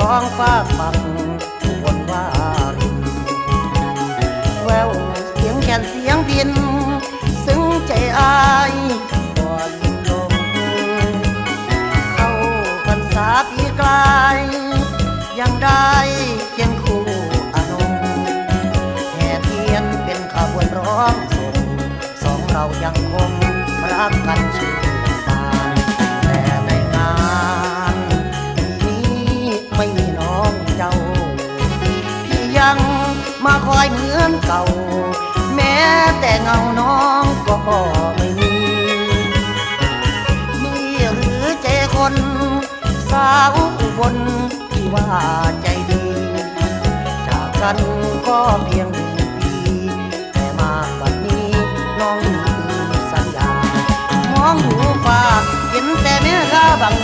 องฟ้าฝั่งบนว่ารินแววเสียงแคนเสียงดินซึ้งใจอายก่อนลมเข้าพรรษาปีกลายยังได้เคียงคู่อนงแห่เทียนเป็นขบวนร้องส่งสองเรายังคงรักกันชื่นบานแต่ในงานนี้ไม่มีน้องเจ้าพี่ยังมาคอยเหมือนเก่าแม้แต่เงาน้องก็ไม่มีนี่หรือใจคนสาวอุบลที่ว่าใจดีจากกันก็เพียง1 ปีแต่มาวันนี้น้องลืมสัญญามองหูฟ้าเห็นแต่แม่ข้าบัง